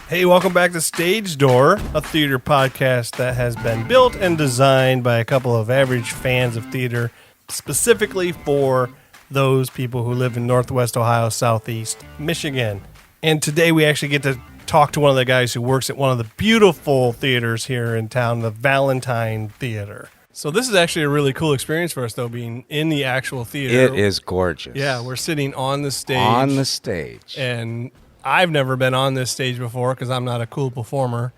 Hey, welcome back to Stage Door, a theater podcast that has been built and designed by a couple of average fans of theater, specifically for those people who live in Northwest Ohio, Southeast Michigan. And today we actually get to talk to one of the guys who works at one of the beautiful theaters here in town, the Valentine Theater. So this is actually a really cool experience for us, though, being in the actual theater. It is gorgeous. Yeah, we're sitting on the stage. On the stage. And I've never been on this stage before because I'm not a cool performer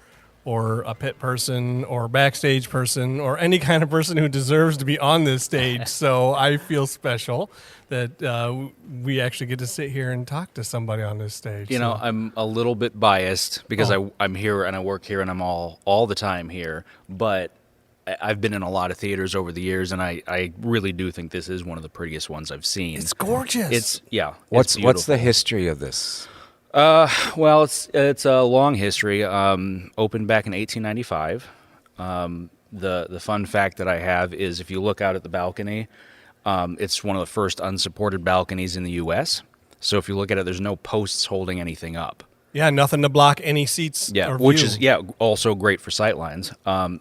or a pit person or backstage person or any kind of person who deserves to be on this stage. So I feel special that we actually get to sit here and talk to somebody on this stage. You know, I'm a little bit biased because I'm here and I work here and I'm all the time here. But I've been in a lot of theaters over the years, and I really do think this is one of the prettiest ones I've seen. It's gorgeous. What's the history of this? Well, it's a long history. Opened back in 1895. The fun fact that I have is if you look out at the balcony, it's one of the first unsupported balconies in the U.S. So if you look at it, there's no posts holding anything up. Yeah, nothing to block any seats. Yeah, or which view. is also great for sightlines.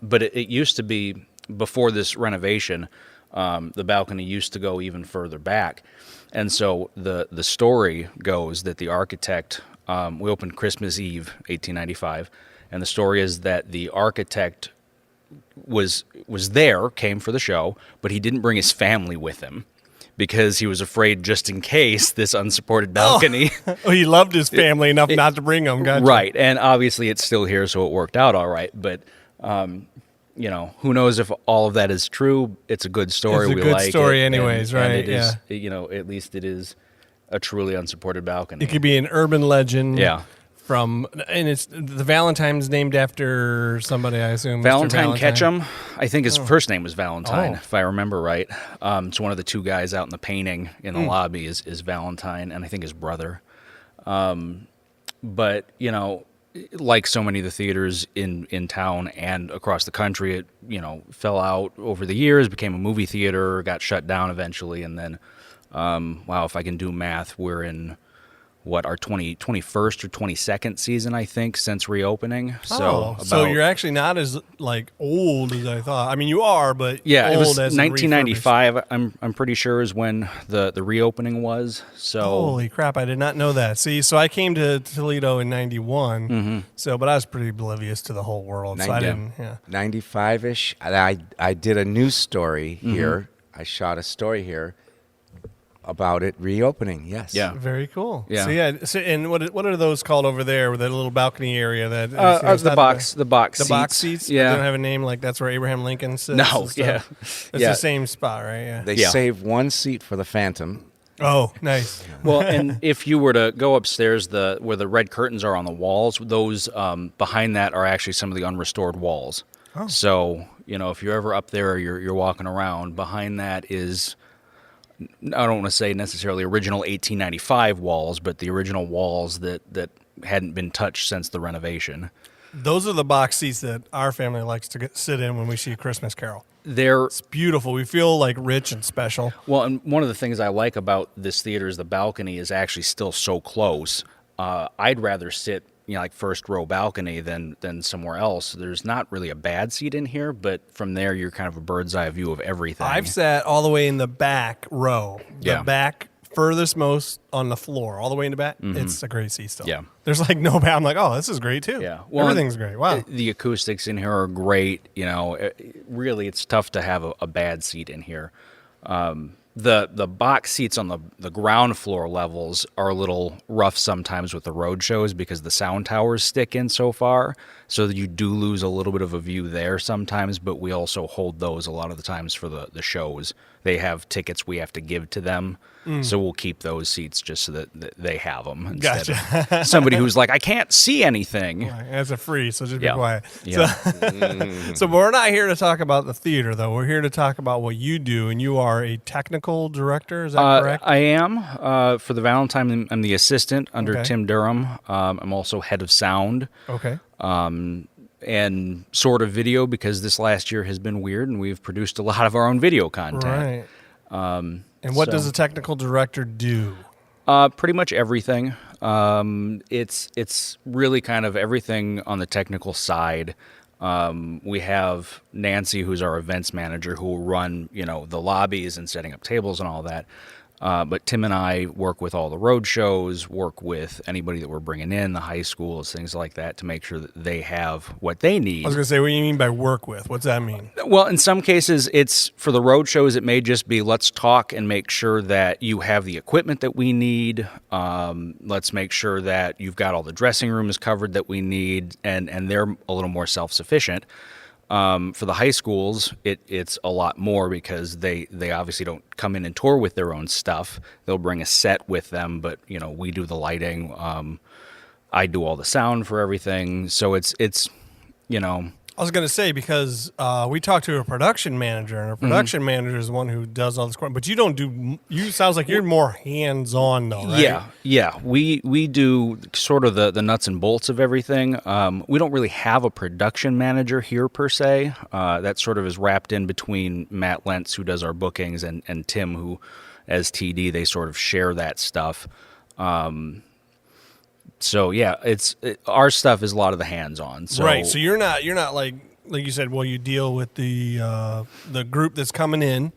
But it used to be before this renovation. The balcony used to go even further back. And so the story goes that the architect, we opened Christmas Eve, 1895, and the story is that the architect was there, came for the show, but he didn't bring his family with him because he was afraid just in case this unsupported balcony. Oh, he loved his family enough not to bring them. Gotcha. Right, and obviously it's still here, so it worked out all right, but... you know, who knows if all of that is true? It's a good story. It's a good story anyways, and right? it is, you know, at least it is a truly unsupported balcony. It could be an urban legend. Yeah. And it's the Valentine's named after somebody, I assume. Valentine Mr. Ketchum. I think his first name was Valentine, Oh. if I remember right. It's one of the two guys out in the painting in the lobby is Valentine, and I think his brother. But, you know, like so many of the theaters in town and across the country, it, you know, fell out over the years, became a movie theater, got shut down eventually, and then, wow, if I can do math, we're in, our 21st or 22nd season, I think, since reopening. So you're actually not as, like, old as I thought. I mean, you are, but yeah, old it was as 1995, I'm pretty sure is when the reopening was. So holy crap, I did not know that. See, so I came to Toledo in 91, but I was pretty oblivious to the whole world, so I didn't, 95-ish. I did a news story here. I shot a story here about it reopening, yes. Yeah. Very cool. Yeah. So, and what are those called over there with that little balcony area? That the box The seats. box seats? Yeah. They don't have a name like that's where Abraham Lincoln sits? No, and yeah. stuff? It's Yeah. the same spot, right? Yeah. They Yeah. saved one seat for the Phantom. Oh, nice. Well, and if you were to go upstairs, where the red curtains are on the walls, those behind that are actually some of the unrestored walls. Oh. So, you know, if you're ever up there or you're walking around, behind that is, I don't want to say necessarily original 1895 walls, but the original walls that hadn't been touched since the renovation. Those are the box seats that our family likes to sit in when we see A Christmas Carol. They're It's beautiful. We feel like rich and special. Well, and one of the things I like about this theater is the balcony is actually still so close. I'd rather sit, you know, like first row balcony than somewhere else. There's not really a bad seat in here, but from there you're kind of a bird's eye view of everything. I've sat all the way in the back row. Yeah. The back furthest most on the floor, all the way in the back. It's a great seat still. Yeah. There's like no bad. I'm like, oh, this is great too. Yeah. Everything's great. Wow. The acoustics in here are great. You know, really, it's tough to have a bad seat in here. The box seats on the ground floor levels are a little rough sometimes with the road shows because the sound towers stick in so far, so that you do lose a little bit of a view there sometimes, but we also hold those a lot of the times for the shows. They have tickets we have to give to them, so we'll keep those seats just so that they have them instead Gotcha. of somebody who's like, I can't see anything. As a free, so just be Yeah. quiet. Yeah. So we're not here to talk about the theater, though. We're here to talk about what you do, and you are a technical director. Is that correct? I am. For the Valentine, I'm the assistant under Okay. Tim Durham. I'm also head of sound Okay. and sort of video because this last year has been weird, and we've produced a lot of our own video content. Right. And what does a technical director do? Pretty much everything. It's really kind of everything on the technical side. We have Nancy, who's our events manager, who will run, the lobbies and setting up tables and all that. But Tim and I work with all the road shows, work with anybody that we're bringing in, the high schools, things like that, to make sure that they have what they need. I was going to say, what do you mean by work with? What's that mean? Well, in some cases, it's for the road shows, it may just be let's talk and make sure that you have the equipment that we need. Let's make sure that you've got all the dressing rooms covered that we need, and they're a little more self-sufficient. For the high schools, it's a lot more because they obviously don't come in and tour with their own stuff. They'll bring a set with them, but we do the lighting. I do all the sound for everything, so it's. I was going to say, because we talked to a production manager, and a production manager is the one who does all this, but you don't do. You sounds like you're more hands-on, though, right? Yeah. We do sort of the nuts and bolts of everything. We don't really have a production manager here per se. That sort of is wrapped in between Matt Lentz, who does our bookings, and Tim, who, as TD, they sort of share that stuff. So yeah, our stuff is a lot of the hands-on. So. Right. So you're not like you said. Well, you deal with the group that's coming in,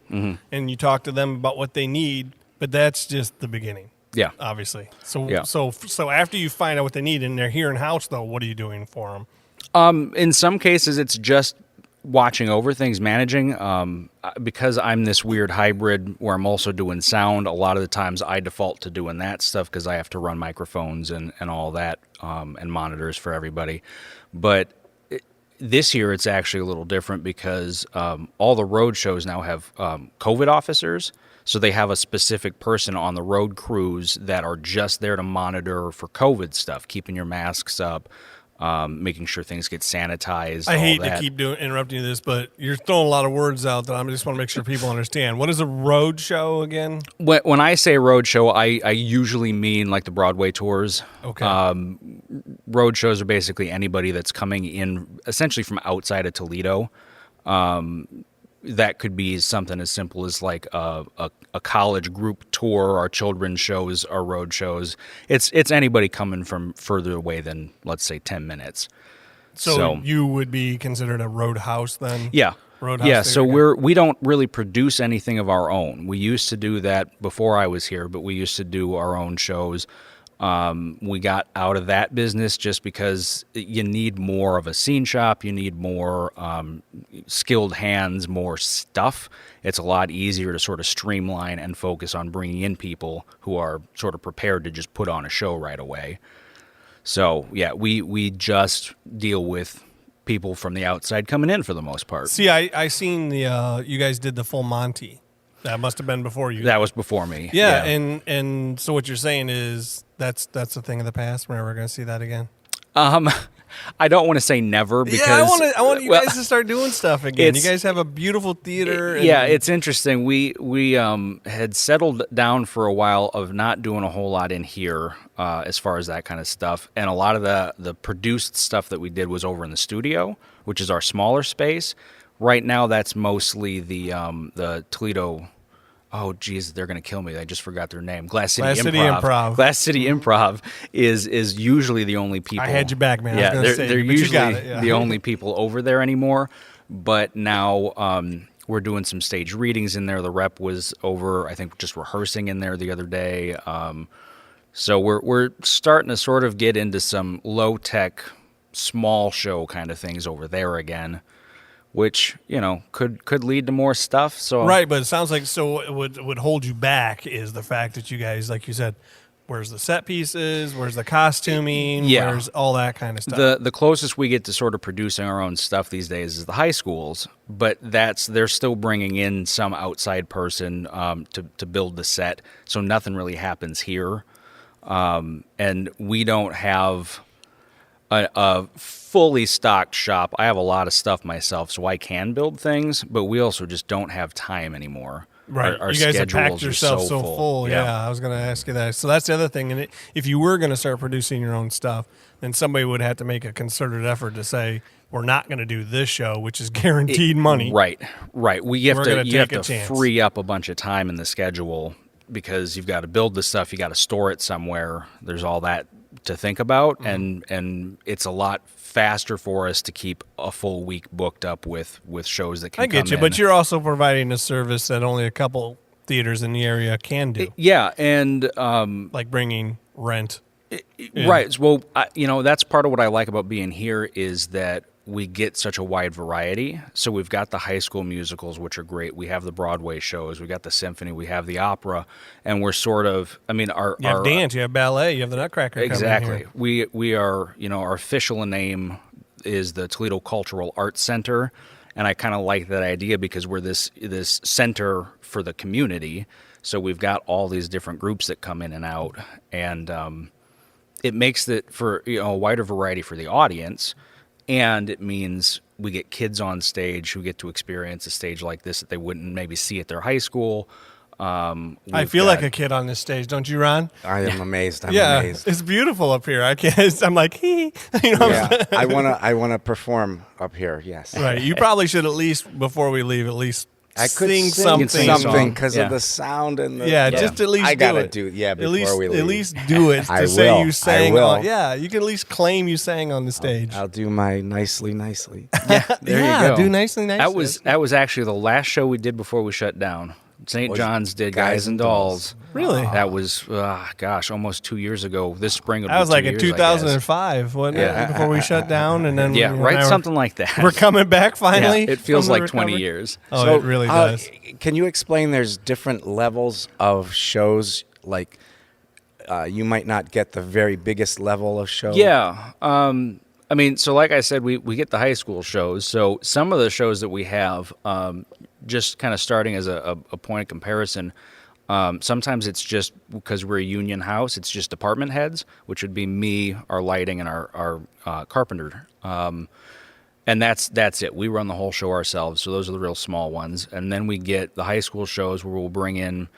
and you talk to them about what they need. But that's just the beginning. Yeah. Obviously. So Yeah. so after you find out what they need and they're here in house, though, what are you doing for them? In some cases, it's just watching over things, managing. Because I'm this weird hybrid where I'm also doing sound, a lot of the times I default to doing that stuff because I have to run microphones and all that, and monitors for everybody. But this year it's actually a little different because all the road shows now have COVID officers. So they have a specific person on the road crews that are just there to monitor for COVID stuff, keeping your masks up, making sure things get sanitized. I hate all that. to keep interrupting you this, but you're throwing a lot of words out that I just want to make sure people understand. What is a road show again? When I say road show, I usually mean like the Broadway tours. Okay. Road shows are basically anybody that's coming in essentially from outside of Toledo. That could be something as simple as like a college group tour. Our children's shows are road shows. It's anybody coming from further away than, let's say, 10 minutes. So you would be considered a roadhouse then? Yeah. Roadhouse Yeah, theater, so we don't really produce anything of our own. We used to do that before I was here, but we used to do our own shows. We got out of that business just because you need more of a scene shop. You need more skilled hands, more stuff. It's a lot easier to sort of streamline and focus on bringing in people who are sort of prepared to just put on a show right away. So, yeah, we just deal with people from the outside coming in for the most part. See, I seen the you guys did the Full Monty. That must have been before you. That was before me. Yeah. And so what you're saying is that's a thing of the past. We're never going to see that again. I don't want to say never because I want you guys to start doing stuff again. You guys have a beautiful theater. Yeah, it's interesting. We had settled down for a while of not doing a whole lot in here as far as that kind of stuff, and a lot of the produced stuff that we did was over in the studio, which is our smaller space. Right now, that's mostly the Toledo. Oh, geez, they're going to kill me. I just forgot their name. Glass City Improv. Glass City Improv is usually the only people. I had you back, man. Yeah, I was gonna say, they're but usually the only people over there anymore. But now we're doing some stage readings in there. The rep was over, I think, just rehearsing in there the other day. So we're starting to sort of get into some low-tech, small show kind of things over there again, which, could lead to more stuff. So right, but it sounds like what would hold you back is the fact that you guys, like you said, where's the set pieces, where's the costuming, where's all that kind of stuff. The closest we get to sort of producing our own stuff these days is the high schools, but they're still bringing in some outside person to build the set, so nothing really happens here, and we don't have a fully stocked shop. I have a lot of stuff myself, so I can build things, but we also just don't have time anymore. Right. Our you guys have schedules packed yourself so full. Yeah, I was going to ask you that. So that's the other thing. And if you were going to start producing your own stuff, then somebody would have to make a concerted effort to say, we're not going to do this show, which is guaranteed money. Right. You have to free up a bunch of time in the schedule because you've got to build the stuff, you got to store it somewhere. There's all that to think about, and it's a lot faster for us to keep a full week booked up with shows that can I get come you, in. but you're also providing a service that only a couple theaters in the area can do, Yeah, and like bringing rent. right. Well, that's part of what I like about being here is that we get such a wide variety. So we've got the high school musicals, which are great. We have the Broadway shows. We got the symphony. We have the opera, and we're sort of. I mean, You have dance, you have ballet, you have the Nutcracker. exactly. Coming here. We are. Our official name is the Toledo Cultural Arts Center, and I kind of like that idea because we're this center for the community. So we've got all these different groups that come in and out, and it makes it for a wider variety for the audience. And it means we get kids on stage who get to experience a stage like this that they wouldn't maybe see at their high school. I feel like a kid on this stage, don't you, Ron? I am amazed. I'm Yeah, amazed. it's beautiful up here. I can't. I'm like, hee. Yeah, I wanna perform up here. Yes. Right. You probably should at least before we leave, at least I could sing sing something. something because Yeah. of the sound and the. Yeah, just at least I do gotta it. do. Yeah, before at least, we leave. At least do it to I say will. you sang. I will. Yeah, you can at least claim you sang on the stage. I'll do my nicely. There yeah, you go. do nicely. That was actually the last show we did before we shut down. St. Was John's did Guys Guys and and Dolls. Really? That was, almost 2 years ago. This spring would That was be like 2 in years, I guess. 2005, wasn't it? Before we shut down, and then Yeah, right, now something like that. We're coming back finally. Yeah, it feels from the like 20 recovery. years. Oh, it really does. Can you explain? There's different levels of shows. Like, you might not get the very biggest level of show. Yeah. So like I said, we get the high school shows. So some of the shows that we have, just kind of starting as a point of comparison, sometimes it's just because we're a union house, it's just department heads, which would be me, our lighting, and our carpenter. And that's it. We run the whole show ourselves. So those are the real small ones. And then we get the high school shows where we'll bring in,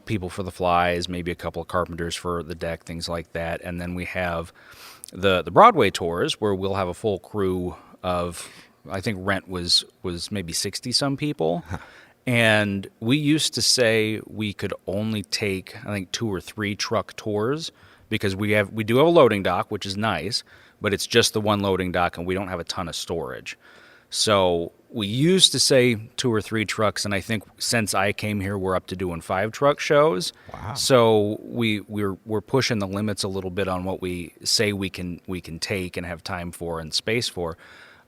people for the flies, maybe a couple of carpenters for the deck, things like that. And then we have the Broadway tours where we'll have a full crew of, I think rent was maybe 60 some people. And we used to say we could only take, I think, 2 or 3 truck tours because we do have a loading dock, which is nice, but it's just the one loading dock and we don't have a ton of storage. So we used to say 2 or 3 trucks, and I think since I came here, we're up to doing 5 truck shows. Wow. So we're pushing the limits a little bit on what we say we can take and have time for and space for.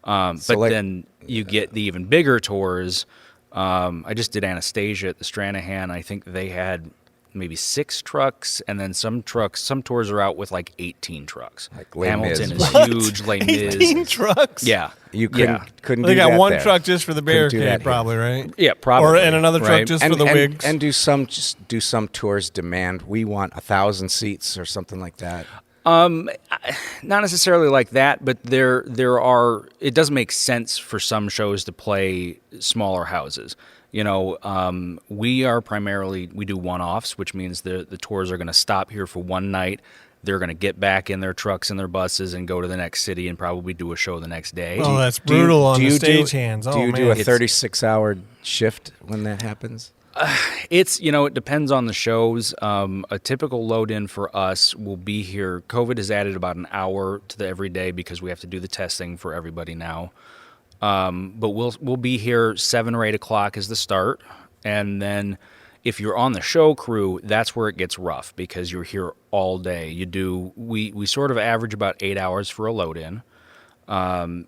Then you get the even bigger tours. I just did Anastasia at the Stranahan. I think they had maybe 6 trucks, and then some tours are out with like 18 trucks. Like Les Hamilton Mis. is huge. Les 18 Mis. trucks. Yeah. You Yeah. couldn't They do got that one there. truck just for the Couldn't do barricade, that here. probably, right? Yeah, probably. And another truck right? just for the wigs. And do some tours demand we want 1,000 seats or something like that. Not necessarily like that, but there are. It does make sense for some shows to play smaller houses. We are we do one-offs, which means the tours are going to stop here for one night. They're going to get back in their trucks and their buses and go to the next city and probably do a show the next day. Oh, that's brutal on the do stagehands. Do Oh, you man. do a 36-hour shift when that happens? It's, it depends on the shows. A typical load in for us will be here. COVID has added about an hour to the everyday because we have to do the testing for everybody now. But we'll be here 7 or 8 o'clock is the start. And then if you're on the show crew, that's where it gets rough because you're here all day. We sort of average about 8 hours for a load in.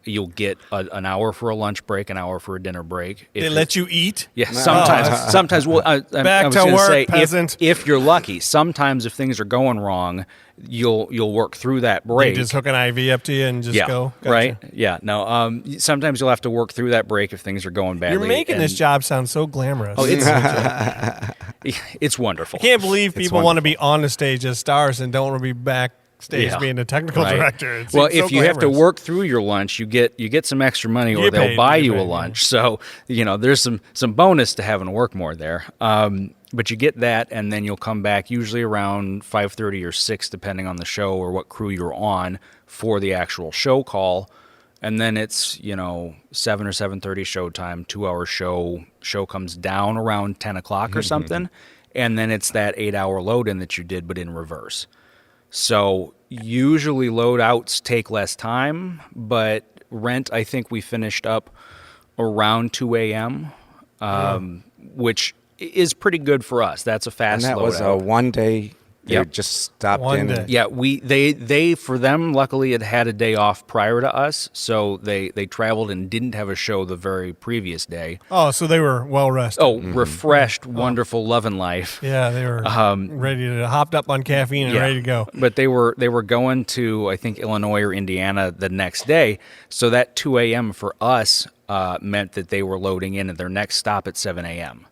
You'll get an hour for a lunch break, an hour for a dinner break. They let you eat? Yeah, sometimes. Well, I Back was to gonna work, say, peasant. if you're lucky, sometimes if things are going wrong, you'll work through that break. They just hook an IV up to you and just go? Gotcha. Right? Yeah. No. Sometimes you'll have to work through that break if things are going badly. You're making this and- job sound so glamorous. Oh, it's wonderful. I can't believe people want to wonderful. be on the stage as stars and don't want to be backstage Yeah. being a technical Right. director. It Well, seems if so you have to glamorous. work through your lunch, you get some extra money, or get they'll paid, buy you you get a paid, lunch. So there's some bonus to having to work more there. But you get that, and then you'll come back usually around 5:30 or 6, depending on the show or what crew you're on for the actual show call. And then it's 7 or 7:30 showtime, 2-hour show. Show comes down around 10 o'clock or something. and then it's that 8-hour load in that you did, but in reverse. So usually load-outs take less time, but Rent, I think we finished up around 2 a.m., which is pretty good for us. That's a fast And that was a load-out. one-day. They Yep. just stopped One in. day. Yeah, they for them, luckily, had a day off prior to us, so they traveled and didn't have a show the very previous day. Oh, so they were well rested. Oh, refreshed, wonderful, loving life. Yeah, they were ready to hopped up on caffeine and ready to go. But they were going to, I think, Illinois or Indiana the next day. So that 2 a.m. for us meant that they were loading in at their next stop at 7 a.m.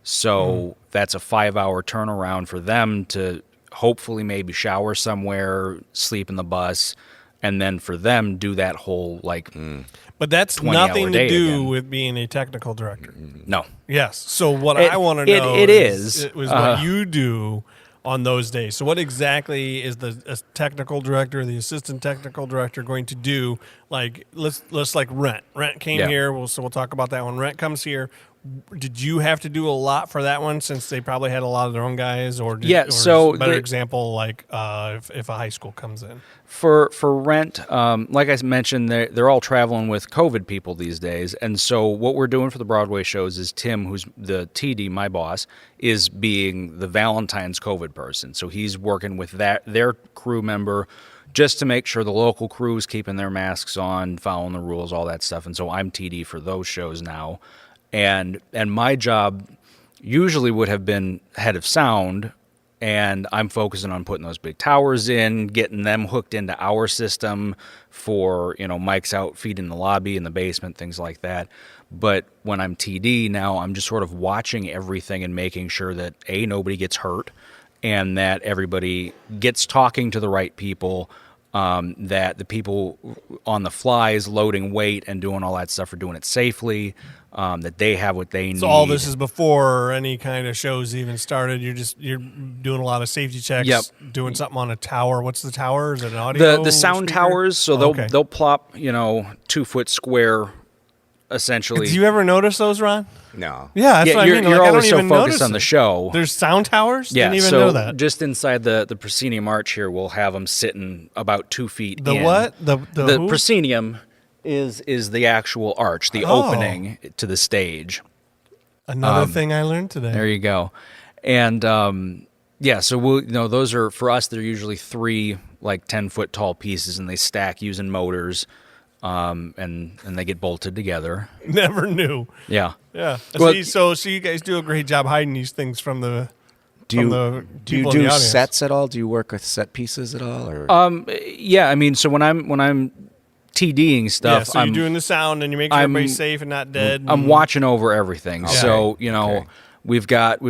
So that's a 5-hour turnaround for them to hopefully maybe shower somewhere, sleep in the bus, and then for them do that whole But that's 20-hour nothing to day do again. with being a technical director. no. Yes. So what It- I want to it- know it is is. it was what you do on those days. So what exactly is the technical director, the assistant technical director going to do? Like let's like Rent. Rent came Yeah. here. We'll talk about that one. Rent comes here. Did you have to do a lot for that one since they probably had a lot of their own guys? Or Yeah, or so is a better the- example, like if a high school comes in. For Rent, like I mentioned, they're all traveling with COVID people these days, and so what we're doing for the Broadway shows is Tim, who's the TD, my boss, is being the Valentine's COVID person. So he's working with their crew member just to make sure the local crew is keeping their masks on, following the rules, all that stuff. And so I'm TD for those shows now, and my job usually would have been head of sound. And I'm focusing on putting those big towers in, getting them hooked into our system for, mics out, feed in the lobby, in the basement, things like that. But when I'm TD now, I'm just sort of watching everything and making sure that, A, nobody gets hurt, and that everybody gets talking to the right people, that the people on the flies loading weight and doing all that stuff are doing it safely, that they have what they need. So all this is before any kind of shows even started. You're doing a lot of safety checks. Yep. Doing something on a tower. What's the tower? Is it an audio? The sound speaker? towers, so Okay. they'll plop 2-foot square, essentially. Do you ever notice those, Ron? No. Yeah, that's Yeah, what you're, I mean. you're Like, I always don't so even focused notice on the it. show. There's sound towers. Yeah, Didn't even so know that. just inside the proscenium arch here, we'll have them sitting about 2 feet. The in. what? The who? proscenium is the actual arch, the Oh. opening to the stage. Another thing I learned today. There you go. And so we'll, those are, for us, they're usually 3 10-foot tall pieces, and they stack using motors, and they get bolted together. Never knew. Yeah. Yeah. Well, See, so you guys do a great job hiding these things from the. Do you the do, you people in the do audience. sets at all? Do you work with set pieces at all? Or Yeah, I mean, so when I'm TDing stuff, Yeah. So you're doing the sound and you make sure I'm- everybody's safe and not dead. I'm watching over everything. Okay. So, Okay. we've got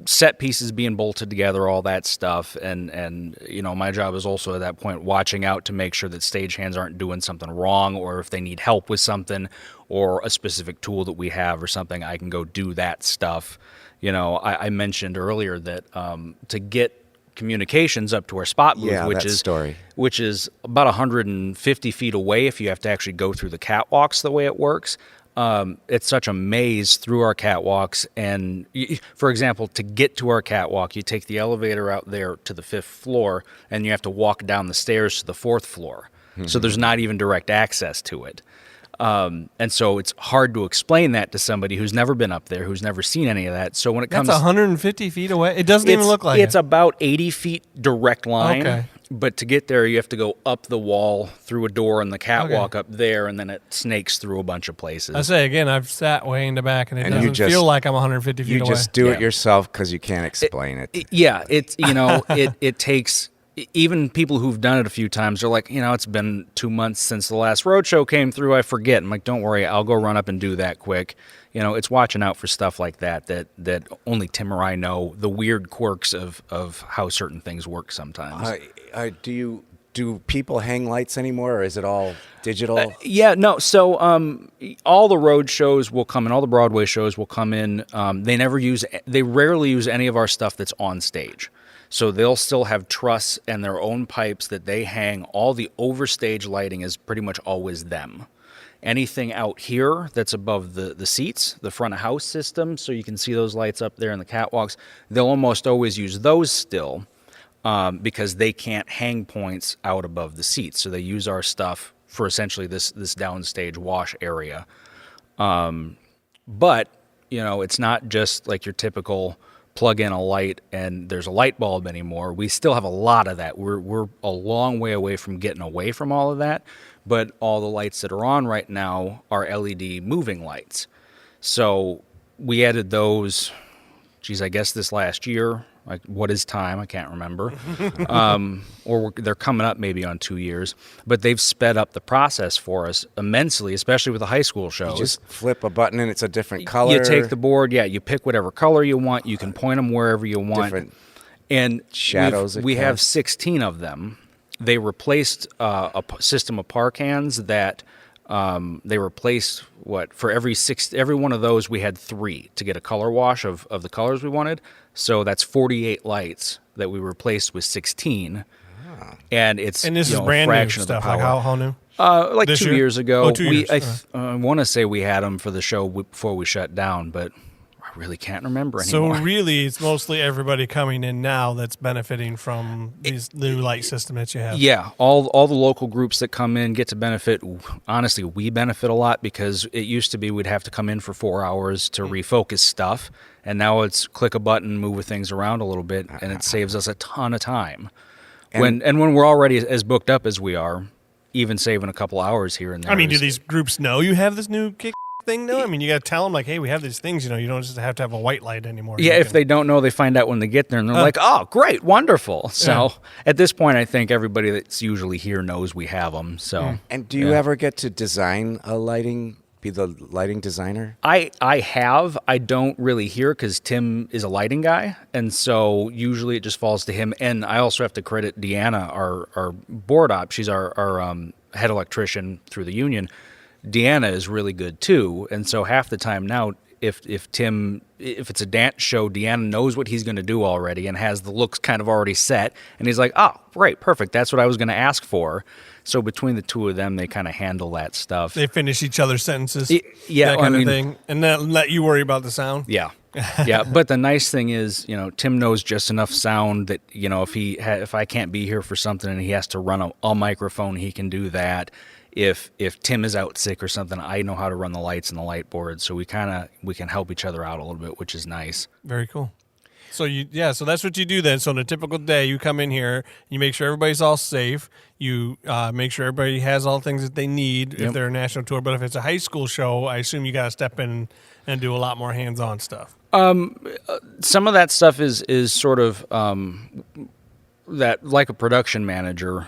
set pieces being bolted together, all that stuff, and my job is also at that point watching out to make sure that stagehands aren't doing something wrong, or if they need help with something or a specific tool that we have or something, I can go do that stuff. I mentioned earlier that to get communications up to our spot booth, Yeah, which that is story. which is about 150 feet away if you have to actually go through the catwalks the way it works. It's such a maze through our catwalks. And, for example, to get to our catwalk, you take the elevator out there to the 5th floor, and you have to walk down the stairs to the 4th floor. So there's not even direct access to it. And so it's hard to explain that to somebody who's never been up there, who's never seen any of that. So when it That's comes, 150 feet away. It doesn't even look like it's it. about 80 feet direct line. Okay. But to get there, you have to go up the wall through a door in the catwalk up there, and then it snakes through a bunch of places. I say again, I've sat way in the back, and it And you doesn't just- feel like I'm 150 feet you away. just do it Yeah. yourself because you can't explain it. Yeah, it's it takes even people who've done it a few times. They're like, it's been 2 months since the last roadshow came through. I forget. I'm like, don't worry, I'll go run up and do that quick. It's watching out for stuff like that only Tim or I know, the weird quirks of how certain things work sometimes. Do people hang lights anymore, or is it all digital? Yeah, no. So all the road shows will come in, all the Broadway shows will come in. They rarely use any of our stuff that's on stage. So they'll still have truss and their own pipes that they hang. All the overstage lighting is pretty much always them. Anything out here that's above the seats, the front of house system, so you can see those lights up there in the catwalks, they'll almost always use those still because they can't hang points out above the seats. So they use our stuff for essentially this downstage wash area. But, it's not just like your typical plug in a light and there's a light bulb anymore. We still have a lot of that. We're a long way away from getting away from all of that, but all the lights that are on right now are LED moving lights. So we added those, I guess this last year. Like, what is time? I can't remember. They're coming up maybe on 2 years. But they've sped up the process for us immensely, especially with the high school shows. You just flip a button and it's a different color. You take the board, you pick whatever color you want. You can point them wherever you want. Different and shadows. We have 16 of them. They replaced a system of park hands that they replaced for every one of those we had 3 to get a color wash of the colors we wanted. So that's 48 lights that we replaced with 16. And this is brand new stuff. Like how new? Like this 2 year? years ago. Oh, 2 years. I want to say we had them for the show before we shut down, but I really can't remember anymore. So really, it's mostly everybody coming in now that's benefiting from these new light system that you have. Yeah, all the local groups that come in get to benefit. Honestly, we benefit a lot because it used to be we'd have to come in for 4 hours to refocus stuff, and now it's click a button, move things around a little bit, and it saves us a ton of time. When we're already as booked up as we are, even saving a couple hours here and there. I mean, do these groups know you have this new kick thing though? I mean, you got to tell them like, hey, we have these things. You don't just have to have a white light anymore. Yeah, if they don't know, they find out when they get there, and they're like, "Oh, great, wonderful." So at this point, I think everybody that's usually here knows we have them. So, and do you ever get to design a lighting? Be the lighting designer? I have. I don't really hear because Tim is a lighting guy, and so usually it just falls to him. And I also have to credit Deanna, our board op. She's our head electrician through the union. Deanna is really good too, and so half the time now, if it's a dance show, Deanna knows what he's going to do already and has the looks kind of already set, and he's like, "Oh, great, perfect. That's what I was going to ask for." So between the two of them, they kind of handle that stuff. They finish each other's sentences, yeah, that kind of thing, and then let you worry about the sound. Yeah, yeah. But the nice thing is, Tim knows just enough sound that if I can't be here for something and he has to run a microphone, he can do that. If Tim is out sick or something, I know how to run the lights and the light board, so we can help each other out a little bit, which is nice. Very cool. So so that's what you do then. So on a typical day, you come in here, you make sure everybody's all safe. You make sure everybody has all the things that they need if they're a national tour. But if it's a high school show, I assume you got to step in and do a lot more hands-on stuff. Some of that stuff is sort of that like a production manager.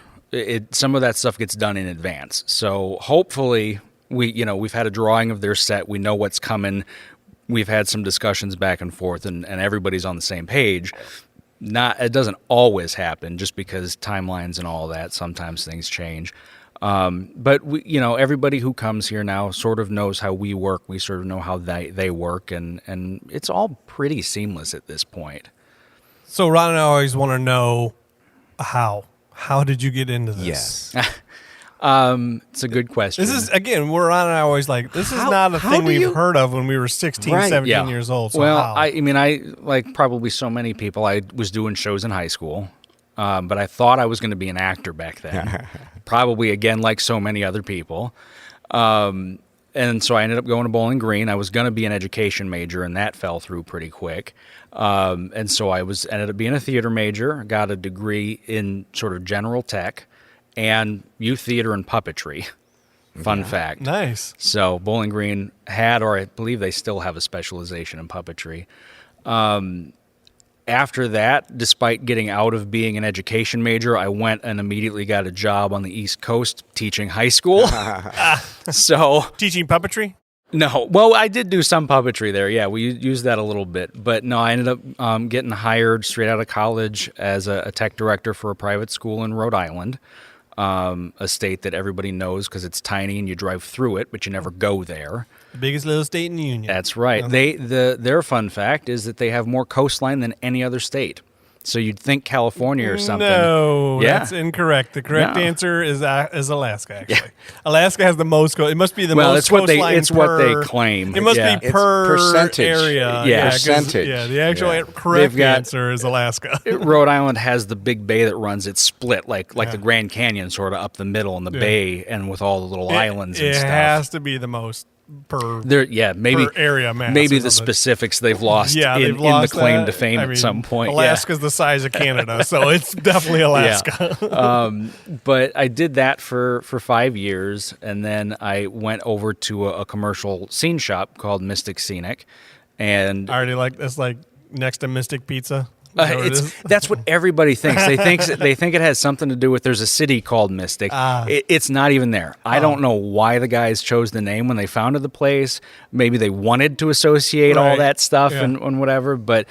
Some of that stuff gets done in advance. So hopefully we've had a drawing of their set. We know what's coming. We've had some discussions back and forth, and everybody's on the same page. It doesn't always happen just because timelines and all that. Sometimes things change. But everybody who comes here now sort of knows how we work. We sort of know how they work, and it's all pretty seamless at this point. So Ron and I always want to know how. How did you get into this? Yes. It's a good question. This is, again, we're on and I always like, this is not a thing we've heard of when we were 16, 17 years old. So well, I like probably so many people, I was doing shows in high school, but I thought I was going to be an actor back then. Probably, again, like so many other people. And so I ended up going to Bowling Green. I was going to be an education major, and that fell through pretty quick. And so I ended up being a theater major, got a degree in sort of general tech and youth theater and puppetry. Fun fact. Nice. So Bowling Green had, or I believe they still have, a specialization in puppetry. After that, despite getting out of being an education major, I went and immediately got a job on the East Coast teaching high school. So teaching puppetry? No. Well, I did do some puppetry there. Yeah, we used that a little bit. But no, I ended up getting hired straight out of college as a tech director for a private school in Rhode Island, a state that everybody knows because it's tiny and you drive through it, but you never go there. The biggest little state in the union. That's right. Their fun fact is that they have more coastline than any other state. So you'd think California or something. No, Yeah. that's incorrect. The correct No. answer is Alaska. Actually, Alaska has the most. It must be the Well, most. it's what they- coastline it's what they per- claim. It must Yeah. be It's per percentage. area. Yeah. 'cause- Percentage. Yeah, the actual Yeah. correct They've got- answer is Alaska. Rhode Island has the big bay that runs. It's split like the Grand Canyon, sort of up the middle in the bay, and with all the little islands and it stuff. has to be the most per. There, maybe per area mass maybe or the something. specifics they've lost Yeah, in, they've lost in the claim that. to fame I at mean, some point. Alaska's the size of Canada, so it's definitely Alaska. But I did that for 5 years, and then I went over to a commercial scene shop called Mystic Scenic, and I already like that's like next to Mystic Pizza. Is that what it is? that's what everybody thinks. They think it has something to do with there's a city called Mystic. It's not even there. I don't know why the guys chose the name when they founded the place. Maybe they wanted to associate all Right. that stuff Yeah. and whatever, but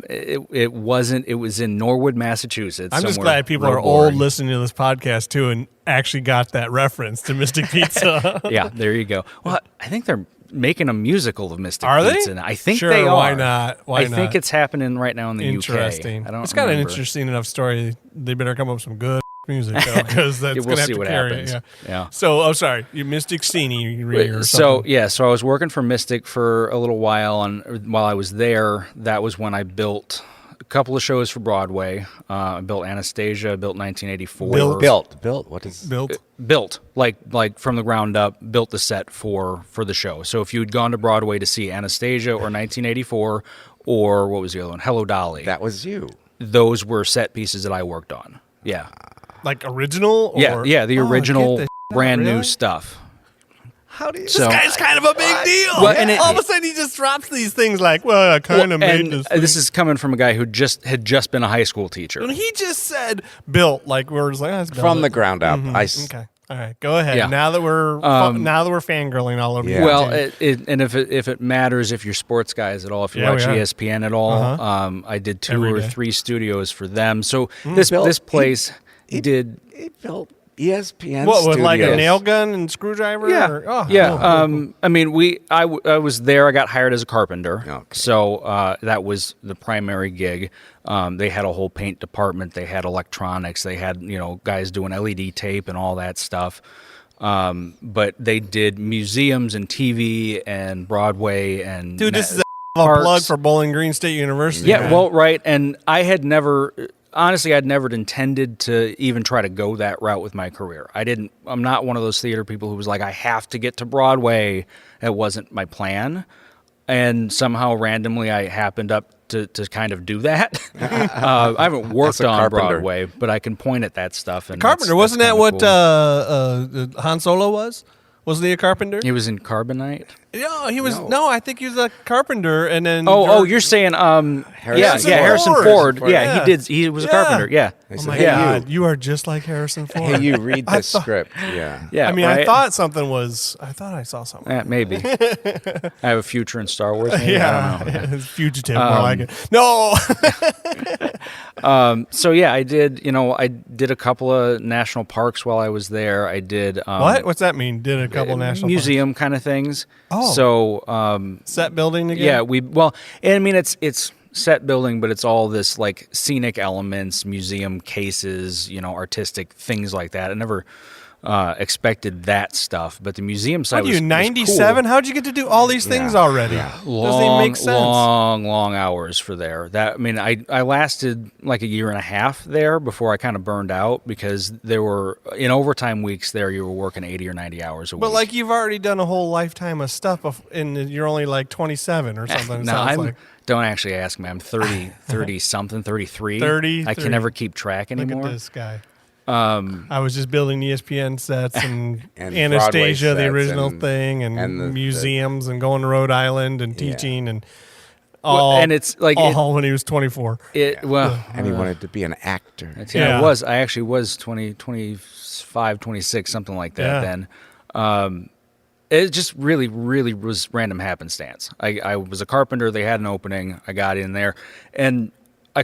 it wasn't. It was in Norwood, Massachusetts. I'm just somewhere glad people real are old boring. listening to this podcast too and actually got that reference to Mystic Pizza. Yeah, there you go. Well, I think they're making a musical of Mystic Are they? Pizza. I think Sure, they are. why not? Why I think not? it's happening right now in the Interesting. UK. I don't It's got an remember. interesting enough story. They better come up with some good music though, because that's We'll gonna have see to what carry happens. it. Yeah. So, sorry, you Mystic Scenery or So something. yeah, so I was working for Mystic for a little while, and while I was there, that was when I built a couple of shows for Broadway. I built Anastasia, I built 1984. Built. What is Built. Like from the ground up, built the set for the show. So if you had gone to Broadway to see Anastasia or 1984 or what was the other one, Hello Dolly, that? Was you? those were set pieces that I worked on. Yeah, Like original? Or? yeah, the Oh, original, get the brand really? new stuff. How do you? So- This guy's kind of a big deal. Well, and it- all of a sudden he just drops these things like, "Well, I kind of made And this." this is coming from a guy who had just been a high school teacher. When he just said built, like we're just like, oh, it's built From it. the ground up. Okay. All right. Go ahead. Yeah. Now that we're fangirling all over. Yeah. you. Well, and if it matters, if you're sports guys at all, if you Yeah, watch we are. ESPN at all, I did 2 Every or day. 3 studios for them. So this Built- place did. He built ESPN what with like a studios. nail gun and screwdriver? Yeah, Or, oh, yeah. oh, cool. I mean, I was there. I got hired as a carpenter, Okay. so that was the primary gig. They had a whole paint department. They had electronics. They had guys doing LED tape and all that stuff. But they did museums and TV and Broadway and Dude, this is a parks. plug for Bowling Green State University. Yeah, man. well, right. And I had never, honestly, I'd never intended to even try to go that route with my career. I'm not one of those theater people who was like, I have to get to Broadway. It wasn't my plan. And somehow randomly I happened up to kind of do that. I haven't worked a on carpenter. Broadway, but I can point at that stuff. And Carpenter, that's wasn't that kinda what cool. Han Solo was? Wasn't he a carpenter? He was in Carbonite? No, he was. No, I think he was a carpenter, and then. You're saying, Harrison Harrison Ford. Ford. Yeah, Yeah. he did. He was a Yeah. carpenter. Yeah. I Oh said, my hey, God, you. you are just like Harrison Ford. Hey, you read I the thought- script. Yeah. Yeah. I mean, I right? thought something was. I thought I saw something. Maybe. I have a future in Star Wars. Maybe? I don't know. Yeah, fugitive, more like it. No, So yeah, I did. I did a couple of national parks while I was there. I did what? What's that mean? Did a couple national museum kind of things. Oh. So parks? Set building again. yeah, and I mean it's set building, but it's all this like scenic elements, museum cases, artistic things like that. I never expected that stuff, but the museum side What are you, was 97? How'd you get to do all these things already? Doesn't even make sense. long hours for there. I lasted like a year and a half there before I kind of burned out because there were in overtime weeks there you were working 80 or 90 hours a week. But like you've already done a whole lifetime of stuff, and you're only like 27 or something. it no, sounds I'm like. don't actually ask me. I'm 30 something, 33. 30, I 30. can never keep track Look anymore. at this guy. I was just building ESPN sets and, And Anastasia, Broadway the sets original and- thing, and, and the- museums, and going to Rhode Island and teaching, and Well, all. and it's like all when he was 24. And he wanted to be an actor. Yeah, I actually was 20, 25, 26, something like that Yeah. then. It just really, really was random happenstance. I was a carpenter. They had an opening. I got in there. And I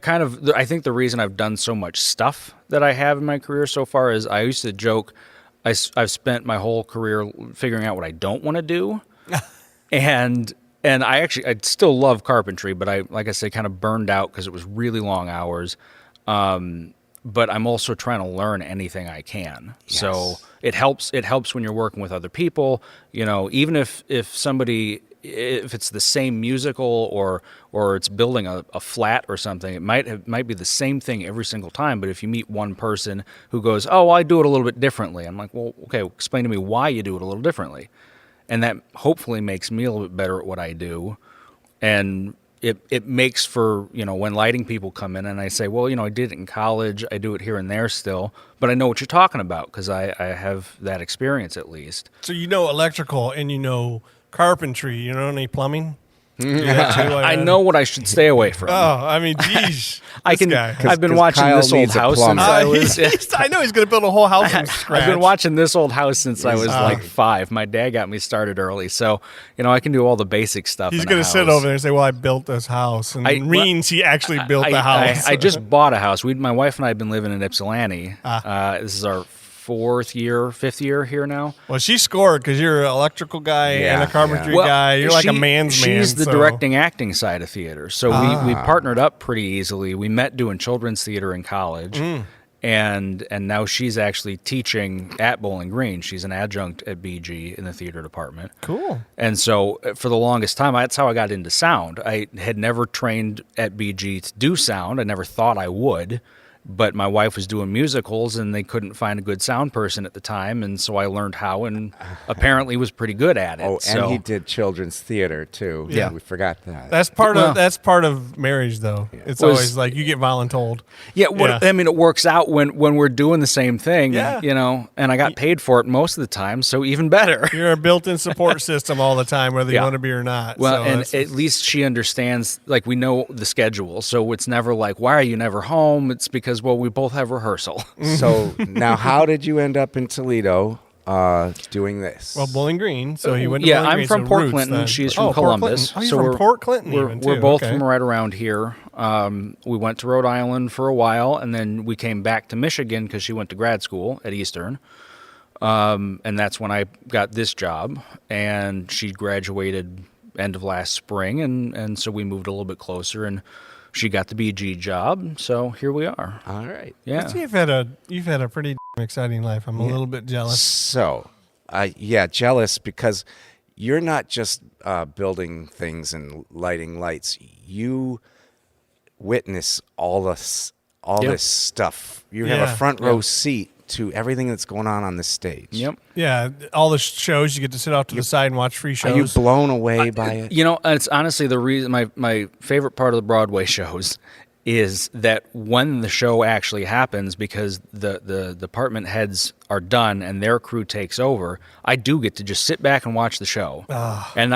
think the reason I've done so much stuff that I have in my career so far is I used to joke, I've spent my whole career figuring out what I don't want to do. And And I still love carpentry, but like I say, kind of burned out because it was really long hours. But I'm also trying to learn anything I can. Yes. So it helps when you're working with other people, even if it's the same musical or it's building a flat or something, it might be the same thing every single time. But if you meet one person who goes, "Oh, I do it a little bit differently," I'm like, "Well, okay, explain to me why you do it a little differently." And that hopefully makes me a little bit better at what I do. And it makes for, when lighting people come in and I say, well, I did it in college, I do it here and there still, but I know what you're talking about because I have that experience at least. So electrical and carpentry. You know any plumbing? Do that too, I know what I should stay away from. Oh, I mean, geez. I've been watching Kyle this old needs a house plumber. since I know he's going to build a whole house from scratch. I've been watching this old house since I was like 5. My dad got me started early, so I can do all the basic stuff. He's going to sit over there and say, "Well, I built this house," and means he actually built the house. I just bought a house. My wife and I have been living in Ypsilanti. This is our 5th year here now. Well, she scored because you're an electrical guy and a carpentry guy. You're like a man's man. She's the directing acting side of theater. So we partnered up pretty easily. We met doing children's theater in college. And now she's actually teaching at Bowling Green. She's an adjunct at BG in the theater department. Cool. And so for the longest time, that's how I got into sound. I had never trained at BG to do sound. I never thought I would. But my wife was doing musicals, and they couldn't find a good sound person at the time, and so I learned how, and apparently was pretty good at it. Oh, and he did children's theater too. Yeah. We forgot that. That's part of marriage, though. Yeah. It's always like you get voluntold. Yeah, I mean, it works out when we're doing the same thing. And I got paid for it most of the time, so even better. You're a built-in support system all the time, whether you want to be or not. Well, so and at least she understands. Like, we know the schedule, so it's never like, "Why are you never home?" It's because, well, we both have rehearsal. So now, how did you end up in Toledo doing this? Well, Bowling Green. So he went to Bowling Green. I'm from Port Clinton. She's from Columbus. Oh, you're from Port Clinton We're both from right around here. We went to Rhode Island for a while, and then we came back to Michigan because she went to grad school at Eastern. And that's when I got this job, and she graduated end of last spring, and so we moved a little bit closer, and she got the BG job, so here we are. All right. Yeah. You've had a pretty exciting life. I'm a little bit jealous. So, jealous because you're not just building things and lighting lights. You witness all this stuff. You have a front row seat to everything that's going on the stage. Yep. Yeah, all the shows, you get to sit off to the side and watch free shows. Are you blown away by it? It's honestly the reason my favorite part of the Broadway shows is that when the show actually happens, because the department heads are done and their crew takes over, I do get to just sit back and watch the show. And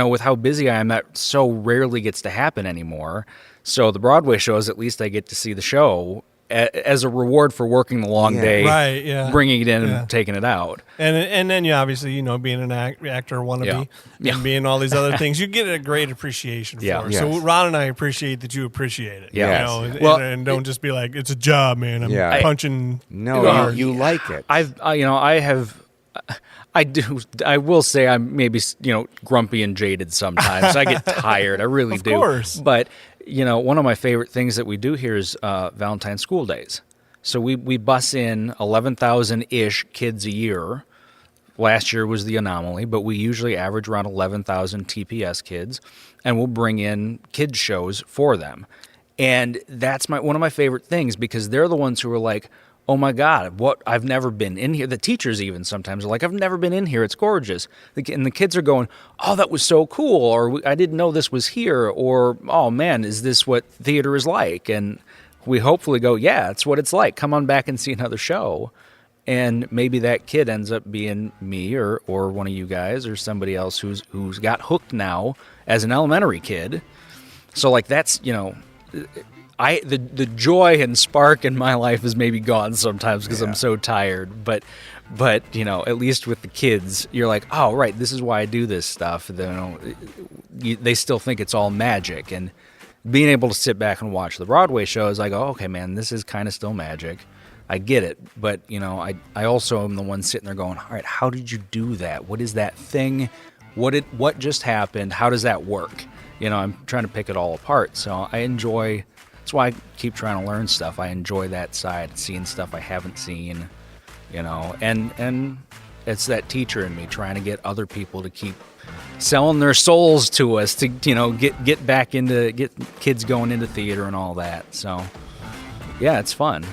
with how busy I am, that so rarely gets to happen anymore. So the Broadway shows, at least I get to see the show as a reward for working the long day, bringing it in and taking it out. And then you obviously, being an actor wannabe and being all these other things, you get a great appreciation for it. Yes. So Ron and I appreciate that you appreciate it. And don't just be like, it's a job, man. I'm punching. No, you like it. I will say I'm maybe, grumpy and jaded sometimes. I get tired. I really do. Of course. But one of my favorite things that we do here is Valentine's School Days. So we bus in 11,000-ish kids a year. Last year was the anomaly, but we usually average around 11,000 TPS kids, and we'll bring in kids shows for them. And that's one of my favorite things, because they're the ones who are like, "Oh my God, I've never been in here." The teachers even sometimes are like, "I've never been in here. It's gorgeous." And the kids are going, "Oh, that was so cool," or "I didn't know this was here," or "Oh man, is this what theater is like?" And we hopefully go, "Yeah, it's what it's like. Come on back and see another show." And maybe that kid ends up being me or one of you guys or somebody else who's got hooked now as an elementary kid. So like that's, the joy and spark in my life is maybe gone sometimes because I'm so tired. But at least with the kids, you're like, "Oh, right, this is why I do this stuff." They still think it's all magic, and being able to sit back and watch the Broadway shows, I go, "Okay, man, this is kind of still magic." I get it, but I also am the one sitting there going, "All right, how did you do that? What is that thing? what just happened? How does that work? I'm trying to pick it all apart. So I enjoy. That's why I keep trying to learn stuff. I enjoy that side, seeing stuff I haven't seen. And it's that teacher in me trying to get other people to keep selling their souls to us to get kids going into theater and all that. So yeah, it's fun.